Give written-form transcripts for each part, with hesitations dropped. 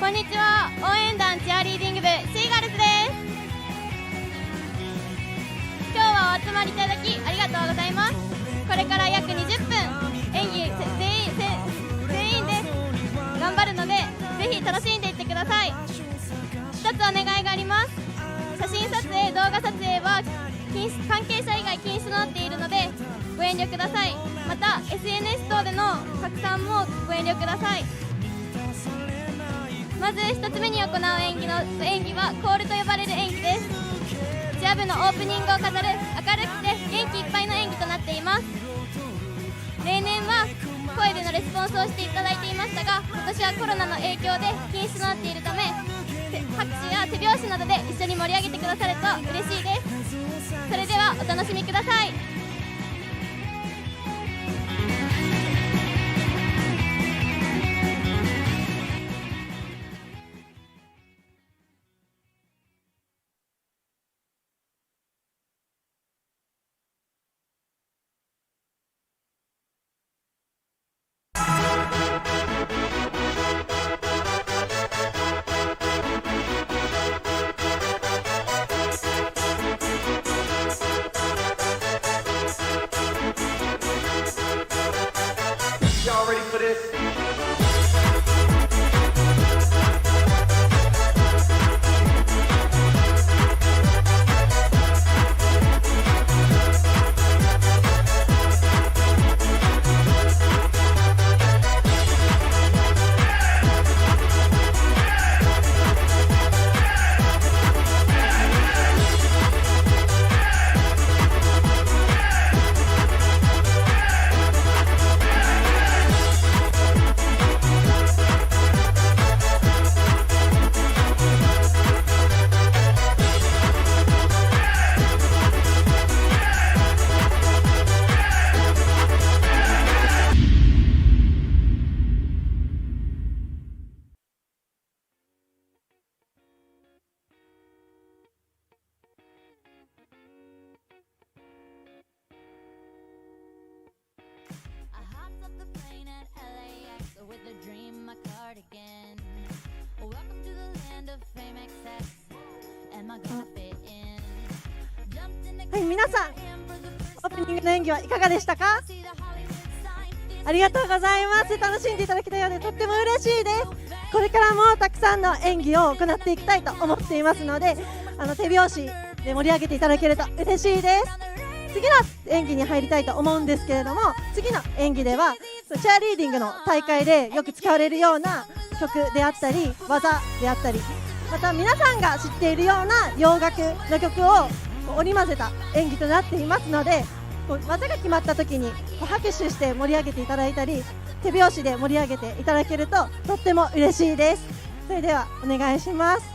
こんにちは。応援団チアリーディング部シーガルズです。今日はお集まりいただきありがとうございます。これから約20分演技全員で頑張るので、ぜひ楽しんでいってください。一つお願いがあります。写真撮影、動画撮影は関係者以外禁止となっているのでご遠慮ください。また SNS 等での拡散もご遠慮ください。まず1つ目に行う演技はコールと呼ばれる演技です。チア部のオープニングを飾る明るくて元気いっぱいの演技となっています。例年は声でのレスポンスをしていただいていましたが、今年はコロナの影響で禁止となっているため、拍手や手拍子などで一緒に盛り上げてくださると嬉しいです。それではお楽しみください。Y'all ready for this?はい、皆さんオープニングの演技はいかがでしたか？ありがとうございます。楽しんでいただけたようでとっても嬉しいです。これからもたくさんの演技を行っていきたいと思っていますので、手拍子で盛り上げていただけると嬉しいです。次の演技に入りたいと思うんですけれども、次の演技ではチアリーディングの大会でよく使われるような曲であったり技であったり、また皆さんが知っているような洋楽の曲を織り交ぜた演技となっていますので、技が決まった時に拍手して盛り上げていただいたり、手拍子で盛り上げていただけるととっても嬉しいです。それではお願いします。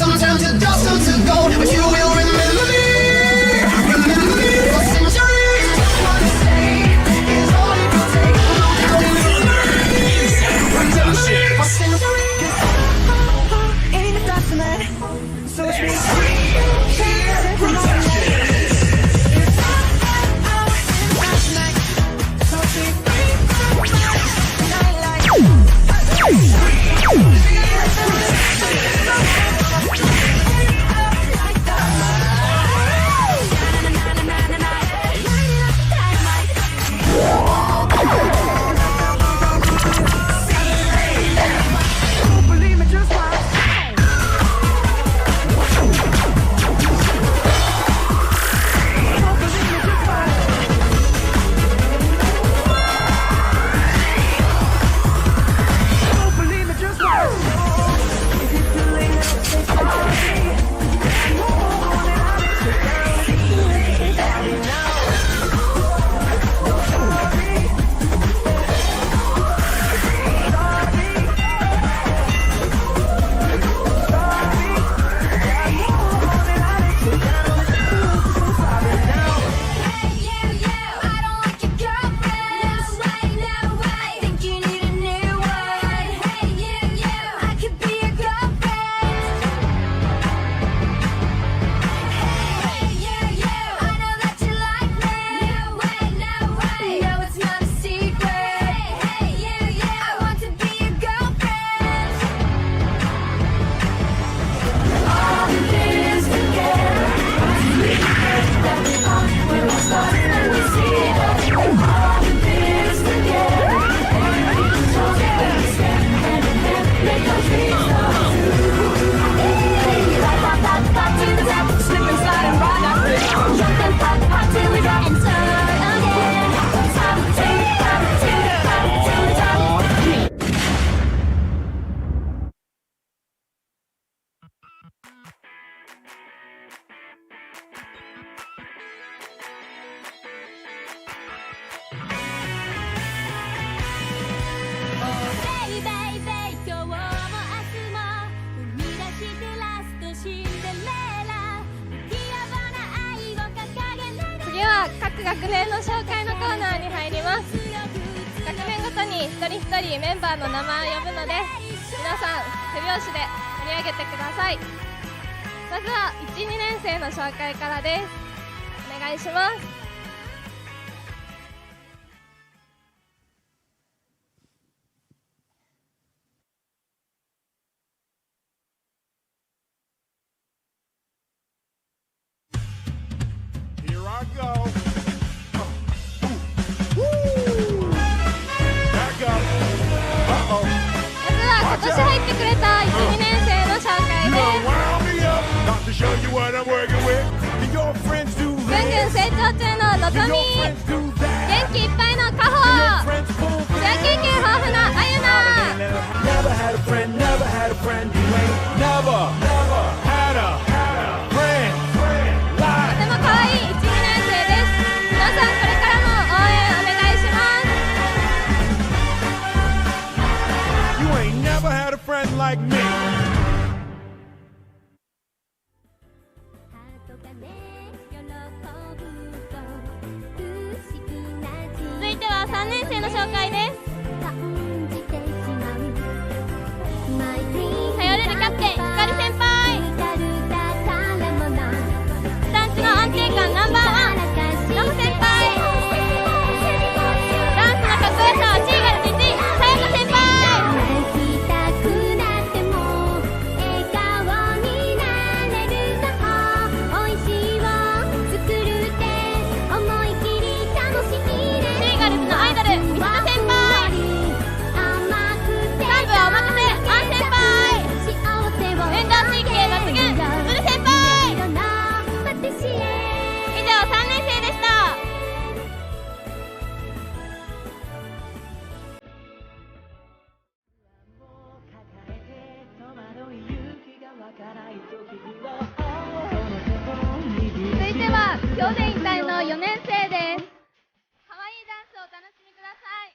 Sometimes it does turn to gold, but you will remember me for centuries. What I say is all it will take. 年の紹介のコーナーに入ります。学年ごとに一人一人メンバーの名前を呼ぶので、皆さん手拍子で盛り上げてください。まずは 1,2 年生の紹介からです。お願いします。今年入ってくれた 1,2 年生の紹介です。ぐんぐん成長中ののぞみ、元気いっぱいのかほ、試合経験豊富なあゆな、とてもかわいい 1,2 年生です。皆さんこれからも応援お願いします。続いては3年生の紹介です。頼れるキャプテンひかり先輩、団地の安定感ナンバーワンのむ先輩、ダンスのかっこよさはチーガル1位さやか先輩、シーガルズのアイドル水田先輩、幹部はお任せアン先輩、運動神経抜群つる先輩。以上3年生でした。続いては今日で引退の4年生です。可愛いダンスをお楽しみください。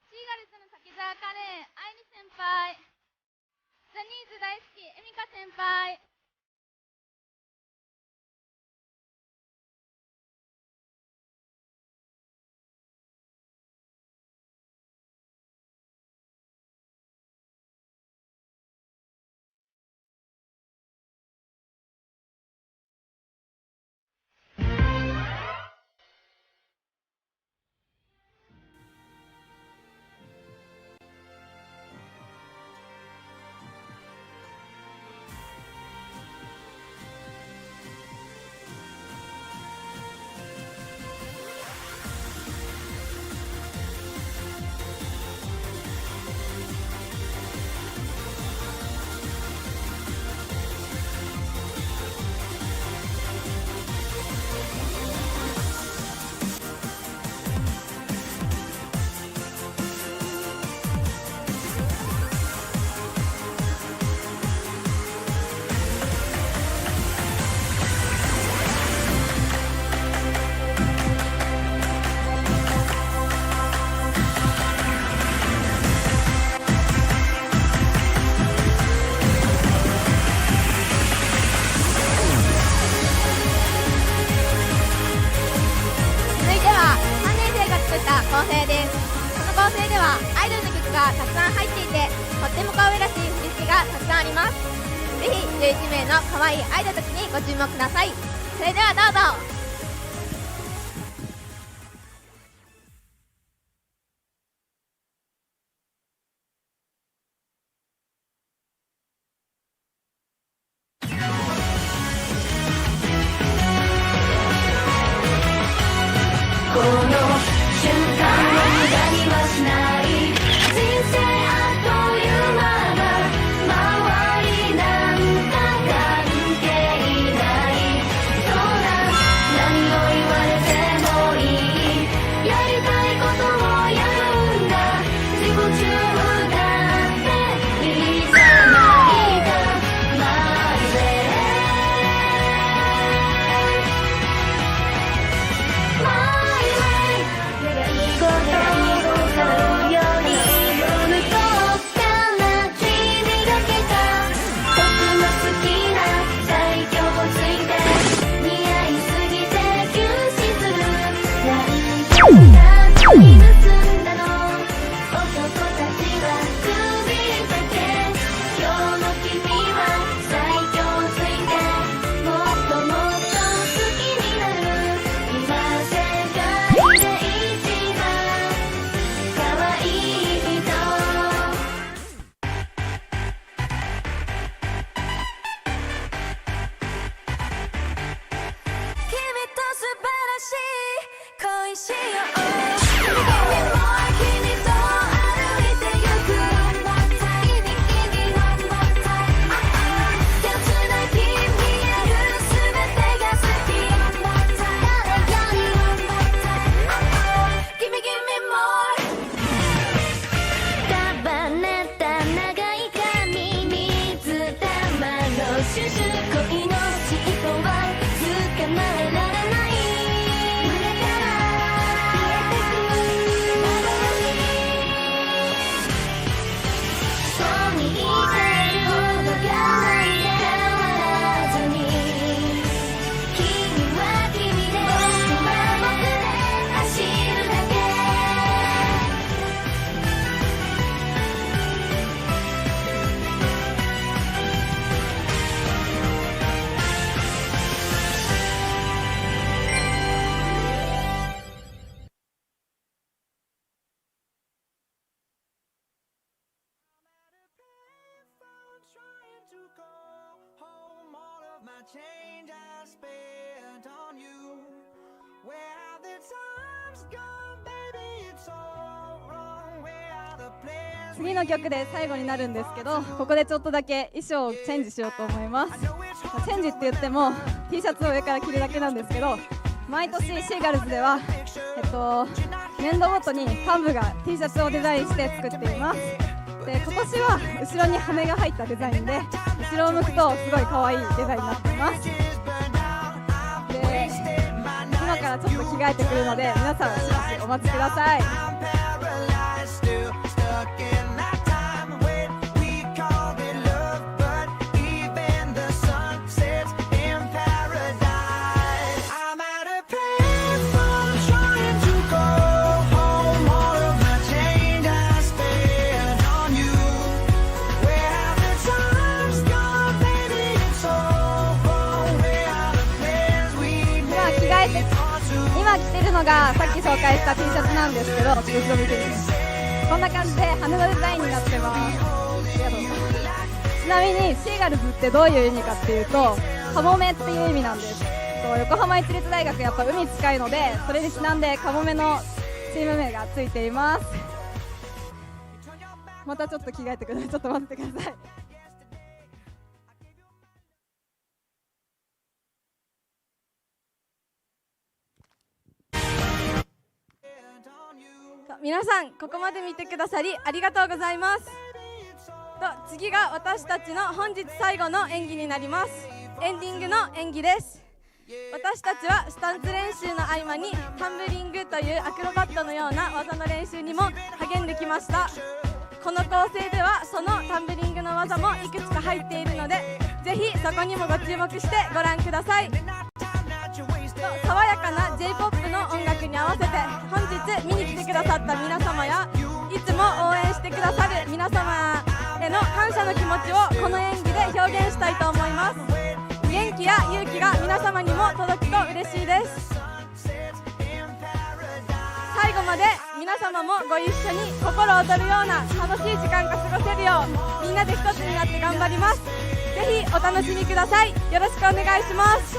シーガルズの滝沢カレン愛理先輩、ジャニーズ大好きエミカ先輩、構成です。この構成ではアイドルの曲がたくさん入っていて、とっても可愛らしい振り付けがたくさんあります。ぜひ11名の可愛いアイドルたちにご注目ください。それではどうぞ。シュシュ恋の尻尾は捕まえられない胸から消えてくそうに言ってるほどがないで変わらずに君は君で僕は僕で走るだけTrying to go home, all of my change I spent on you. Where have the times gone, baby? It's all wrong. Where are the plans? 次の曲で最後になるんですけど、ここでちょっとだけ衣装をチェンジしようと思います。チェンジって言っても T シャツを上から着るだけなんですけど、毎年シーガルズでは、年度ごとに幹部が T シャツをデザインして作っています。で、今年は後ろに羽が入ったデザインで、後ろを向くとすごい可愛いデザインになっています。で、今からちょっと着替えてくるので、皆さんしばしお待ちください。 I'm paralyzed, still stuck in that time when we called it love, but even the sun sets in paradise. I'm at a payphone trying to go home. All of my change I spent on you. Where have the times gone, baby? It's all wrong. Where are the plans we 今着替えて made? 今着てるのがさっき紹介した T シャツなんですけど、後ろ見てみて、こんな感じで羽のデザインになってます。ありがとうございます。ちなみにシーガルズってどういう意味かっていうと、カモメっていう意味なんです。横浜市立大学やっぱ海近いので、それにちなんでカモメのチーム名がついています。またちょっと着替えてください。ちょっと待ってください。皆さん、ここまで見てくださりありがとうございます。次が私たちの本日最後の演技になります。エンディングの演技です。私たちはスタンツ練習の合間にタンブリングというアクロバットのような技の練習にも励んできました。この構成ではそのタンブリングの技もいくつか入っているので、ぜひそこにもご注目してご覧ください。爽やかな J-POP の音楽に合わせて本日見に来てくださった皆様やいつも応援してくださる皆様への感謝の気持ちをこの演技で表現したいと思います。元気や勇気が皆様にも届くと嬉しいです。最後まで皆様もご一緒に心躍るような楽しい時間が過ごせるようみんなで一つになって頑張ります。ぜひお楽しみください。よろしくお願いします。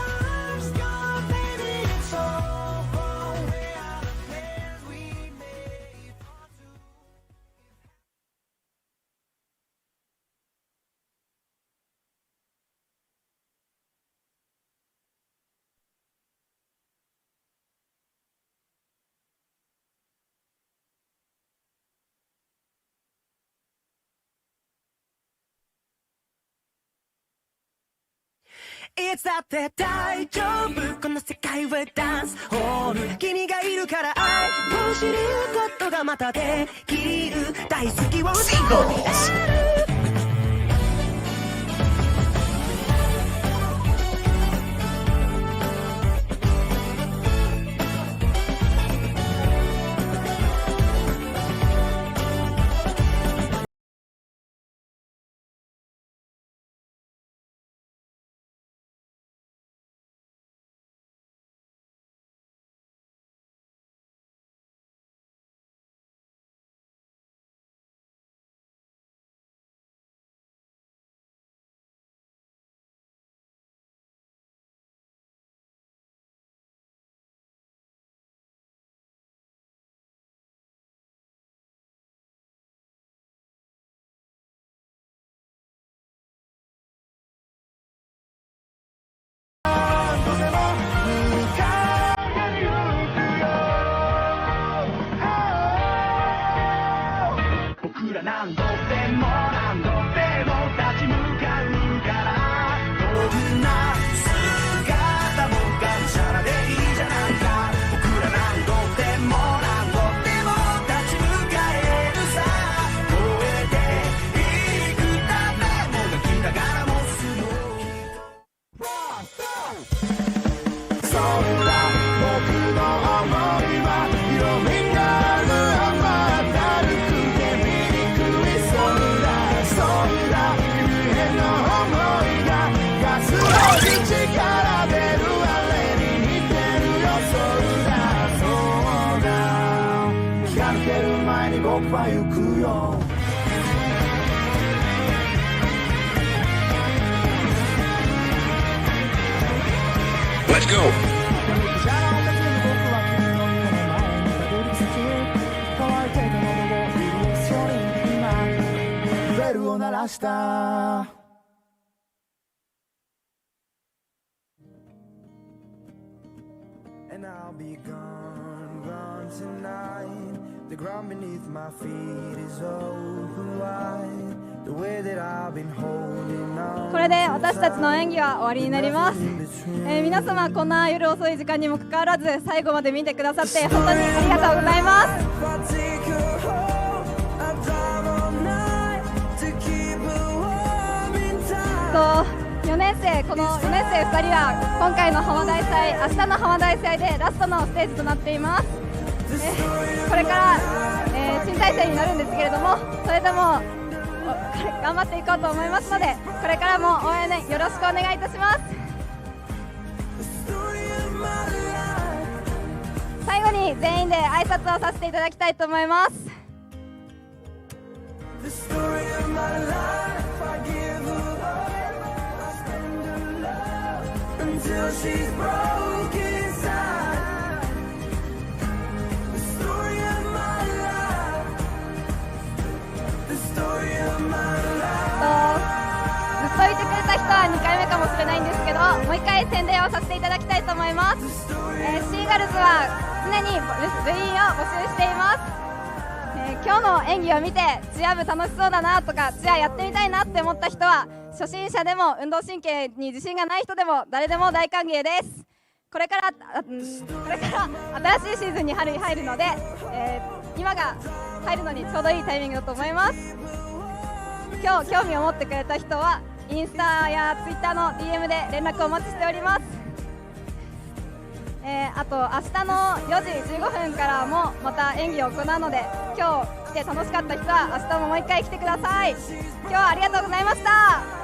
いつだって大丈夫この世界はダンスホール君がいるから愛を知ることがまたできる大好きを知る僕は行くよベルを鳴らした And I'll be gone, gone tonight. The ground beneath my feet is open wide. The way that I've been holding on. これで私たちの演技は終わりになります。皆様こんな夜遅い時間にもかかわらず最後まで見てくださって本当にありがとうございます。4年生この4年生2人は今回の浜大祭、明日の浜大祭でラストのステージとなっています。これから、新体制になるんですけれども、それでも頑張っていこうと思いますので、これからも応援、よろしくお願いいたします。最後に全員で挨拶をさせていただきたいと思います。Until she's broke inside. The story of my life. The story of my life. ずっといてくれた人は2回目かもしれないんですけど、もう1回宣伝をさせていただきたいと思います。シーガルズは常に部員を募集しています。今日の演技を見てチア部楽しそうだなとかチアやってみたいなって思った人は、初心者でも運動神経に自信がない人でも誰でも大歓迎です。これから新しいシーズンに入るので、今が入るのにちょうどいいタイミングだと思います。今日興味を持ってくれた人はインスタやツイッターの DM で連絡をお待ちしております。あと明日の4時15分からもまた演技を行うので、今日来て楽しかった人は明日ももう一回来てください。今日はありがとうございました。